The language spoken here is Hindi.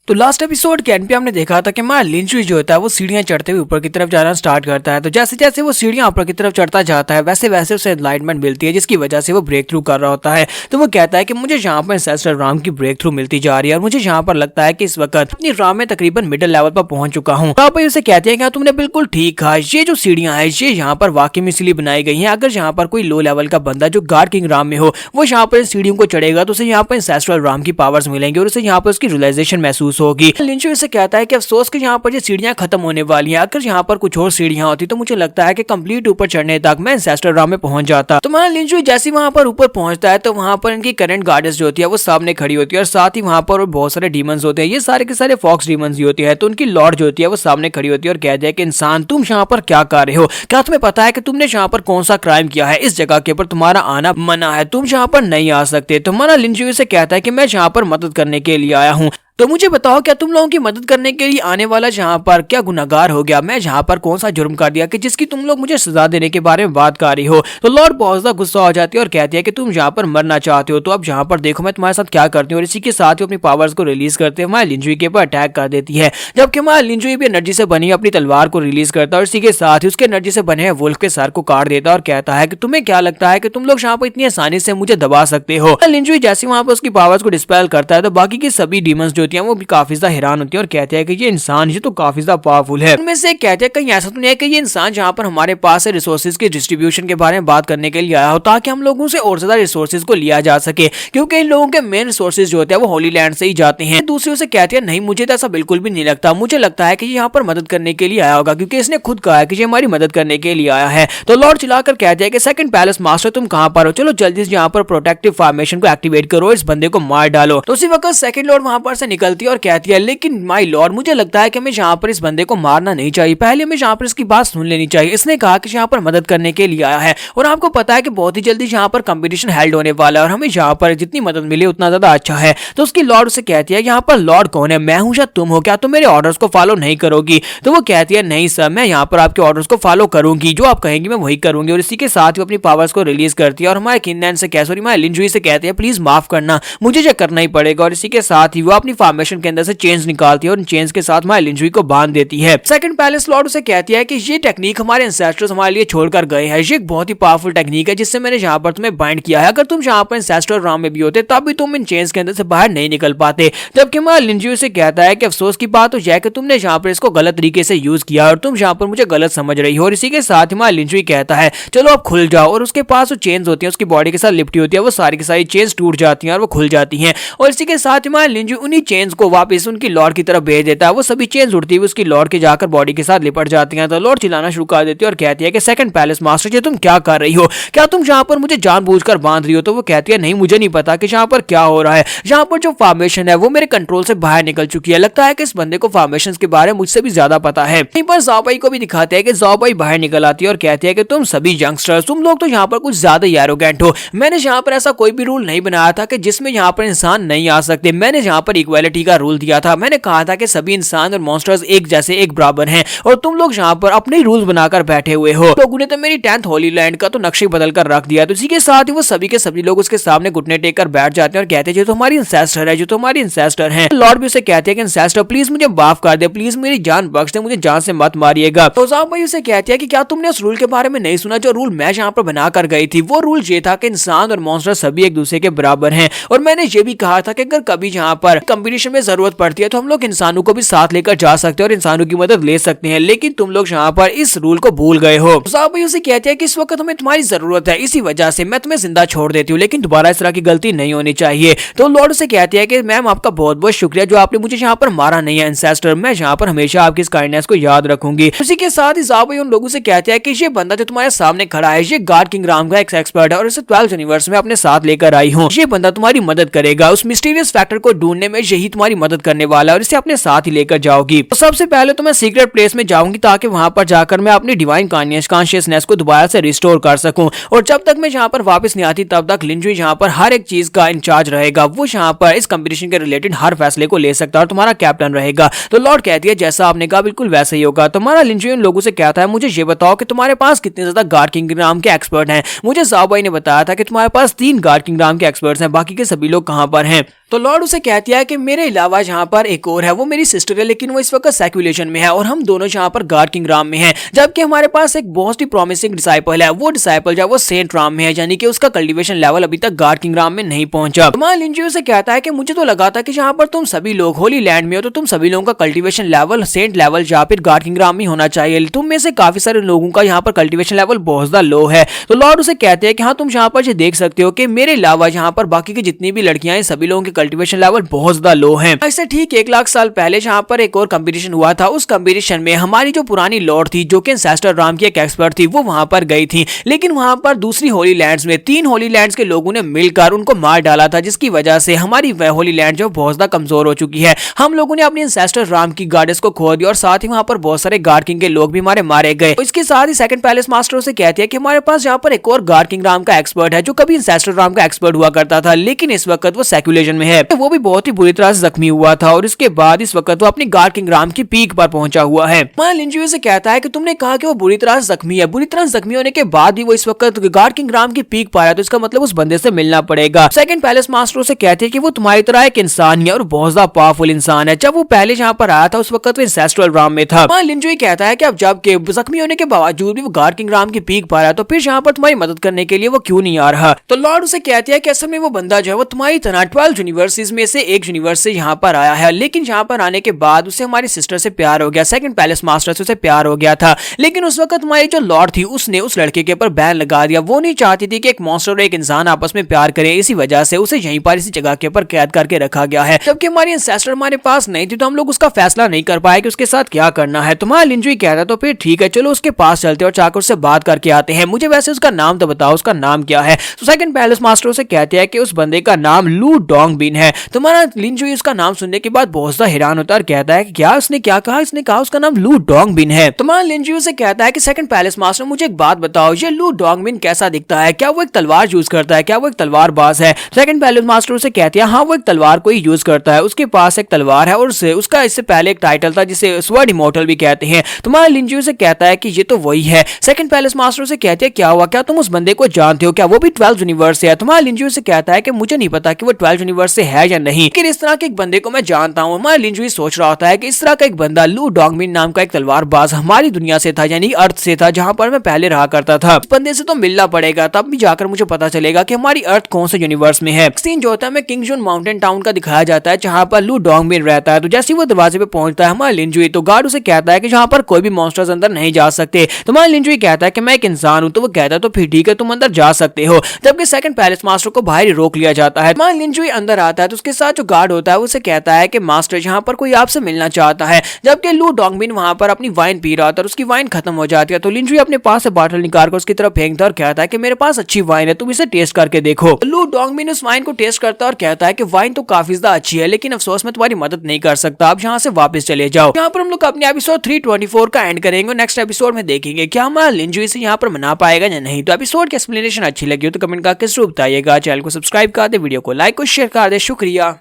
तो लास्ट एपिसोड के एंड पे हमने देखा था कि हमारा लिंचुई जो होता है वो सीढ़ियां चढ़ते हुए ऊपर की तरफ जाना स्टार्ट करता है। तो जैसे जैसे वो सीढ़ियां ऊपर की तरफ चढ़ता जाता है वैसे वैसे उसे एनलाइटमेंट मिलती है, जिसकी वजह से वो ब्रेक थ्रू कर रहा होता है। तो वो कहता है कि मुझे यहाँ पर एंसेस्टर राम की ब्रेक थ्रू मिलती जा रही है और मुझे यहाँ पर लगता है कि इस वक्त अपनी राम में तकरीबन मिडिल लेवल पर पहुंच चुका हूँ। आप उसे कहते हैं कि तुमने बिल्कुल ठीक कहा, ये जो सीढ़ियां है ये यहाँ पर वाकई में इसलिए बनाई गई है। अगर यहाँ पर कोई लो लेवल का बंदा जो गॉड किंग राम में हो वो यहाँ पर सीढ़ियों को चढ़ेगा तो उसे यहाँ पर एंसेस्ट्रल राम की पावर्स मिलेंगी और उसे यहाँ पर उसकी रियलाइजेशन महसूस होगी। लिंचुई से कहता है कि अफसोस कि यहाँ पर ये सीढ़ियां खत्म होने वाली हैं। अगर यहाँ पर कुछ और सीढ़ियां होती तो मुझे लगता है कि कंप्लीट ऊपर चढ़ने तक मैं एंसेस्टर राम में पहुंच जाता। तो हमारा लिंचुई जैसे वहां पर ऊपर पहुंचता है तो वहां पर इनकी करंट गार्डेस जो होती है वो सामने खड़ी होती है और साथ ही वहां पर बहुत सारे डीमंस होते हैं। ये सारे के सारे फॉक्स डीमंस ही होती है। तो उनकी लॉर्ड जो होती है वो सामने खड़ी होती है और कहती है कि इंसान तुम यहाँ पर क्या कर रहे हो, क्या तुम्हें पता है कि तुमने यहाँ पर कौन सा क्राइम किया है, इस जगह के ऊपर तुम्हारा आना मना है, तुम यहाँ पर नहीं आ सकते। तो हमारा लिंचुई से कहता है कि मैं यहाँ पर मदद करने के लिए आया हूँ, तो मुझे बताओ क्या तुम लोगों की मदद करने के लिए आने वाला जहाँ पर क्या गुनाहगार हो गया, मैं जहाँ पर कौन सा जुर्म कर दिया कि जिसकी तुम लोग मुझे सजा देने के बारे में बात कर रही हो। तो लॉर्ड बहुत ज्यादा गुस्सा हो जाती है और कहती है कि तुम यहाँ पर मरना चाहते हो तो अब यहाँ पर देखो मैं तुम्हारे साथ क्या करती हूँ। और इसी के साथ ही अपनी पावर्स को रिलीज करते हुए हमारे लिंचुई के ऊपर अटैक कर देती है। जबकि हमारे लिंचुई भी एनर्जी से बनी अपनी तलवार को रिलीज करता है और इसी के साथ ही उसके एनर्जी से बने वुल्फ के सर को काट देता है और कहता है कि तुम्हें क्या लगता है कि तुम लोग यहाँ पर इतनी आसानी से मुझे दबा सकते हो। लिंचुई जैसे वहां पर उसकी पावर्स को डिस्पेल करता है तो बाकी की सभी डीमंस जो होती हैं वो भी काफी हैरान होती है और कहते हैं कि ये इंसान ये तो काफी ज्यादा पावरफुल है। उनमें से कहते हैं कहीं ऐसा तो नहीं है कि ये इंसान जहां पर हमारे पास है रिसोर्सेज के डिस्ट्रीब्यूशन के बारे में बात करने के लिए आया हो ताकि हम लोगों से और ज्यादा रिसोर्सेज को लिया जा सके, क्योंकि इन लोगों के मेन रिसोर्सेज जो होते हैं वो होली लैंड से ही जाते हैं। दूसरी से कहते हैं नहीं मुझे तो ऐसा बिल्कुल भी नहीं लगता, मुझे लगता है कि ये यहाँ पर मदद करने के लिए आया होगा क्योंकि इसने खुद कहा है कि ये हमारी मदद करने के लिए आया है। तो लॉर्ड चिल्लाकर कहते हैं कि सेकंड पैलेस मास्टर तुम कहां पर हो, चलो जल्दी से यहाँ पर प्रोटेक्टिव फॉर्मेशन को एक्टिवेट करो, इस बंदे को मार डालो। तो उसी वक्त सेकंड लॉर्ड वहां पर से निकलती है और कहती है लेकिन माय लॉर्ड मुझे लगता है कि हमें यहाँ पर इस बंदे को मारना नहीं चाहिए, पहले हमें यहाँ पर इसकी बात सुन लेनी चाहिए। इसने कहा कि यहाँ पर मदद करने के लिए आया है और आपको पता है कि बहुत ही जल्दी यहाँ पर कंपटीशन हेल्ड होने वाला है और हमें यहाँ पर जितनी मदद मिले उतना ज्यादा अच्छा है। तो उसकी लॉर्ड से कहती है यहाँ पर लॉर्ड कौन है, मैं हूँ या तुम हो, क्या तुम मेरे ऑर्डर्स को फॉलो नहीं करोगी। तो वो कहती है नहीं सर मैं यहाँ पर आपके ऑर्डर्स को फॉलो करूंगी, जो आप कहेंगे मैं वही करूंगी। और इसी के साथ वो अपनी पावर्स को रिलीज करती है और हमारे किन्नैन से सॉरी हमारे लिंचुई से कहती है प्लीज माफ करना, मुझे ये करना ही पड़ेगा। और इसी के साथ ही वो अपनी फॉर्मेशन के अंदर से चेंज निकालती है और चेंज के साथ हमारे लिंचुई को बांध देती है। सेकंड पैलेस लॉर्ड उसे कहती है कि ये टेक्निक हमारे एंसेस्टर्स हमारे लिए छोड़कर गए हैं, ये एक बहुत ही पावरफुल टेक्निक है जिससे मैंने यहाँ पर तुम्हें बाइंड किया है। अगर तुम यहाँ पर एंसेस्टर राम में भी होते तब भी तुम इन चेंज के अंदर से बाहर नहीं निकल पाते। जबकि हमारा लिंचुई से कहता है कि अफसोस की बात तो यह है कि तुमने यहाँ पर इसको गलत तरीके से यूज किया और तुम यहाँ पर मुझे गलत समझ रही हो। और इसी के साथ हमारा लिंचुई कहता है चलो अब खुल जाओ। और उसके पास जो चेंज होती है उसकी बॉडी के साथ लिपटी होती है वो सारी की सारी चेंज टूट जाती है और वो खुल जाती है। और इसी के साथ हमारा लिंचुई उन्हीं चेंज को वापस उनकी लॉर्ड की तरफ भेज देता है। वो सभी चेंज उड़ती हुई उसकी लॉर्ड के जाकर बॉडी के साथ लिपट जाती हैं। तो लॉर्ड चिल्लाना शुरू कर देती है और कहती है कि सेकंड पैलेस मास्टर जी तुम क्या कर रही हो, क्या तुम यहाँ पर मुझे जानबूझकर बांध रही हो। तो वो कहती है नहीं मुझे नहीं पता कि यहाँ पर क्या हो रहा है, यहाँ पर जो फॉर्मेशन है वो मेरे कंट्रोल से बाहर निकल चुकी है, लगता है कि इस बंदे को फॉर्मेशन के बारे में मुझसे भी ज्यादा पता है। यहीं पर ज़ाओबाई को भी दिखाते हैं कि ज़ाओबाई बाहर निकल आती है और कहती है कि तुम सभी यंगस्टर्स तुम लोग तो यहाँ पर कुछ ज्यादा ही एरोगेंट हो। मैंने यहाँ पर ऐसा कोई भी रूल नहीं बनाया था कि जिसमें यहाँ पर इंसान नहीं आ सकते, मैंने यहाँ पर इक्वालिटी का रूल दिया था। मैंने कहा था कि सभी इंसान और मॉन्स्टर्स एक जैसे एक बराबर हैं और तुम लोग यहाँ पर अपने रूल्स बनाकर बैठे हुए हो। लोगों ने तो मेरी 10th होली लैंड का तो नक्शे बदल कर रख दिया। तो इसी के साथ ही वो सभी के सभी लोग उसके सामने घुटने टेक कर बैठ जाते हैं और कहते हैं जो तुम्हारी इंसेस्टर है, जो तुम्हारी इंसेस्टर है। लॉर्ड भी उसे कहते हैं कि इंसेस्टर प्लीज मुझे माफ कर दे, प्लीज मेरी जान बख्श दे, मुझे जान से मत मारिएगा। तो ज़ाओबाई उसे कहती है कि क्या तुमने उस रूल के बारे में नहीं सुना जो रूल मैं यहाँ पर बना कर गई थी। वो रूल ये था कि इंसान और मॉन्स्टर सभी एक दूसरे के बराबर हैं और मैंने ये भी कहा था कि अगर कभी यहाँ पर कंपटीशन में जरूरत पड़ती है तो हम लोग इंसानों को भी साथ लेकर जा सकते हैं और इंसानों की मदद ले सकते हैं, लेकिन तुम लोग यहाँ पर इस रूल को भूल गए हो। ज़ाओबाई उसे कहते हैं कि इस वक्त हमें तुम्हारी जरूरत है, इसी वजह से मैं तुम्हें जिंदा छोड़ देती हूँ, लेकिन दोबारा इस तरह की गलती नहीं होनी चाहिए। तो लॉर्ड उसे कहते हैं कि मैम आपका बहुत बहुत शुक्रिया जो आपने मुझे यहाँ पर मारा नहीं है एंसेस्टर, मैं यहाँ पर हमेशा आपकी इस काइंडनेस को याद रखूंगी। उसी के साथ ही ज़ाओबाई उन लोगों से कहते हैं कि ये बंदा जो तुम्हारे सामने खड़ा है ये गॉड किंग राम का एक एक्सपर्ट है और इसे 12th यूनिवर्स में अपने साथ लेकर आई हूँ। ये बंदा तुम्हारी मदद करेगा, उस मिस्टीरियस फैक्टर को ढूंढने में यही तुम्हारी मदद करने वाला है और इसे अपने साथ ही लेकर जाओगी। तो सबसे पहले तो मैं सीक्रेट प्लेस में जाऊंगी ताकि वहां पर जाकर मैं अपनी डिवाइन कॉन्शियसनेस को दोबारा से रिस्टोर कर सकूं और जब तक मैं यहाँ पर वापस नहीं आती तब तक लिंचुई यहाँ पर हर एक चीज का इंचार्ज रहेगा। वो यहाँ पर इस कंपटीशन के रिलेटेड हर फैसले को ले सकता है और तुम्हारा कैप्टन रहेगा। तो लॉर्ड कहती है जैसा आपने कहा बिल्कुल वैसा ही होगा। तुम्हारा लिंचुई उन लोगों से कहता है मुझे ये बताओ कि तुम्हारे पास कितने ज्यादा गॉड किंग राम के एक्सपर्ट हैं। मुझे ज़ाओबाई ने बताया था कि तुम्हारे पास 3 गॉड किंग राम के एक्सपर्ट्स हैं, बाकी के सभी लोग कहां पर हैं। तो लॉर्ड उसे कहती है कि मेरे अलावा जहाँ पर एक और है, वो मेरी सिस्टर है, लेकिन वो इस वक्त सर्कुलेशन में है और हम दोनों जहाँ पर गार्ड किंग राम में हैं, जबकि हमारे पास एक बहुत ही प्रॉमिसिंग डिसाइपल है। वो डिसाइपल जो है वो सेंट राम में है, यानी कि उसका कल्टीवेशन लेवल अभी तक गार्ड किंग राम में नहीं पहुंचा। तो लिंजी उसे कहता है कि मुझे तो लगा था कि जहाँ पर तुम सभी लोग होली लैंड में हो तो तुम सभी लोगों का कल्टीवेशन लेवल सेंट लेवल या फिर गार्ड किंग राम में होना चाहिए, तुम में से काफी सारे लोगों का यहाँ पर कल्टीवेशन लेवल बहुत ज्यादा लो है। तो लॉर्ड उसे कहते हैं कि हाँ, तुम यहाँ पर जो देख सकते हो कि मेरे अलावा यहाँ पर बाकी की जितनी भी लड़कियां हैं सभी लोगों के कल्टीवेशन लेवल बहुत ज्यादा लो है। इससे ठीक 1 लाख साल पहले जहाँ पर एक और कंपटीशन हुआ था, उस कंपटीशन में हमारी जो पुरानी लॉर्ड थी जो कि एंसेस्टर राम की एक एक्सपर्ट थी, वो वहां पर गई थी, लेकिन वहां पर दूसरी होली लैंड्स में 3 होली लैंड्स के लोगों ने मिलकर उनको मार डाला था, जिसकी वजह से हमारी वह होली लैंड जो बहुत ज्यादा कमजोर हो चुकी है। हम लोगों ने अपनी एंसेस्टर राम की गार्डेस को खो दिया और साथ ही वहां पर बहुत सारे गार्ड किंग के लोग भी हमारे मारे गए। इसके साथ ही सेकंड पैलेस मास्टर से कहते हैं कि हमारे पास यहाँ पर एक और गार्ड किंग राम का एक्सपर्ट है जो कभी एंसेस्टर राम का एक्सपर्ट हुआ करता था, लेकिन इस वक्त वो सर्कुलेशन में है। वो भी बहुत ही बुरी तरह से जख्मी हुआ था और इसके बाद इस वक्त वो अपनी गार्ड किंग राम की पीक पर पहुंचा हुआ है। लिंजुए से कहता है कि तुमने कहा कि वो बुरी तरह से जख्मी है, बुरी तरह से जख्मी होने के बाद भी वो इस वक्त गार्ड किंग राम की पीक पर है, तो इसका मतलब उस बंदे से मिलना पड़ेगा। सेकंड पैलेस मास्टर से कहते हैं कि वो तुम्हारी तरह एक इंसान है और बहुत ज्यादा पावरफुल इंसान है। जब वो पहले जहाँ पर आया था उस वक्त वो एंसेस्ट्रल राम में था। लिंजुए कहता है कि अब जब के जख्मी होने के बावजूद भी वो गार्ड किंग राम की पीक पर है, तो फिर यहाँ पर तुम्हारी मदद करने के लिए वो क्यों नहीं आ रहा। तो लॉर्ड उसे कहते हैं कि असल में वो बंदा जो है वो तुम्हारी तरह 12 यूनिवर्सिटीज में से एक यूनिवर्स से यहाँ पर आया है, लेकिन यहाँ पर आने के बाद उसे हमारी सिस्टर से प्यार हो गया, सेकंड पैलेस मास्टर से उसे प्यार हो गया था, लेकिन उस वक्त हमारी जो लॉर्ड थी उसने उस लड़के के ऊपर बैन लगा दिया। वो नहीं चाहती थी कि एक मॉन्स्टर और एक इंसान आपस में प्यार करें, इसी वजह से उसे यहीं पर इसी जगह के ऊपर कैद करके रखा गया है। जबकि हमारी एंसेस्टर हमारे पास नहीं थी तो हम लोग उसका फैसला नहीं कर पाए कि उसके साथ क्या करना है। तुम्हारा लिंजुई कहता है तो फिर ठीक है, चलो उसके पास चलते और जाकर उससे बात करके आते हैं, मुझे वैसे उसका नाम तो बताओ, उसका नाम क्या है। तो सेकंड पैलेस मास्टर से कहते हैं कि उस बंदे का नाम लू डोंग बिन है। तुम्हारा लिंजुई उसका नाम सुनने के बाद बहुत ज्यादा हैरान होता है और कहता है कि क्या उसने क्या कहा, इसने कहा उसका नाम लू डोंग बिन है। तुम्हारा लिंजुई से कहता है कि सेकंड पैलेस मास्टर मुझे एक बात बताओ, ये लू डोंग बिन कैसा दिखता है, क्या वो एक तलवार यूज करता है, क्या वो एक तलवारबाज है। सेकंड पैलेस मास्टर से कहते हैं हाँ, वो एक तलवार को ही यूज करता है, उसके पास एक तलवार है और उसका इससे पहले एक टाइटल था जिसे स्वर्ड इमॉर्टल भी कहते हैं। तुम्हारा लिंजुई से कहता है कि ये तो वही है। सेकंड पैलेस मास्टर से कहते हैं क्या हुआ, क्या तुम उस बंदे को जानते हो, क्या वो भी 12 यूनिवर्स से है। तुम्हारा लिंजुई से कहता है कि मुझे नहीं पता कि वो 12 यूनिवर्स से है या नहीं, लेकिन इस तरह के एक बंदे को मैं जानता हूँ। हमारा लिंजुई सोच रहा होता है कि इस तरह का एक बंदा लू डोंगमिन नाम का एक तलवारबाज हमारी दुनिया से था, यानी अर्थ से था, जहां पर मैं पहले रहा करता था। इस बंदे से तो मिलना पड़ेगा, तब भी जाकर मुझे पता चलेगा कि हमारी अर्थ कौन से यूनिवर्स में है। सीन जो होता है मैं किंग जुन माउंटेन टाउन का दिखाया जाता है जहां पर लू डोंगमिन रहता है। तो जैसे वो दरवाजे पे पहुंचता है हमारा लिंजुई, तो गार्ड उसे कहता है कि जहां पर कोई भी मॉन्स्टर्स अंदर नहीं जा सकते। तो हमारा लिंजुई कहता है कि मैं एक इंसान हूं, तो वो कहता है तो फिर ठीक है, तुम अंदर जा सकते हो। जबकि सेकंड पैलेस मास्टर को बाहर ही रोक लिया जाता है। हमारा लिंजुई अंदर आता है तो उसके साथ जो गार्ड होता है उसे कहता है कि मास्टर यहाँ पर कोई आपसे मिलना चाहता है। जबकि लू डोंगबिन वहां पर अपनी वाइन पी रहा था और उसकी वाइन खत्म हो जाती है, तो लिंजुई अपने पास से बॉटल निकाल कर उसकी तरफ फेंकता है और कहता है कि मेरे पास अच्छी वाइन है, तुम इसे टेस्ट करके देखो। लू डोंगबिन उस वाइन को टेस्ट करता है और कहता है कि वाइन तो काफी ज्यादा अच्छी है, लेकिन अफसोस मैं तुम्हारी मदद नहीं कर सकता, आप यहाँ से वापस चले जाओ। यहाँ पर हम लोग अपने एपिसोड 324 का एंड करेंगे। नेक्स्ट एपिसोड में देखेंगे क्या हमारा लिंजुई से यहाँ पर मना पाएगा या नहीं। तो एपिसोड की एक्सप्लेनेशन अच्छी लगी हो तो कमेंट करके जरूर बताइएगा। चैनल को सब्सक्राइब कर दे, वीडियो को लाइक और शेयर कर दे। शुक्रिया।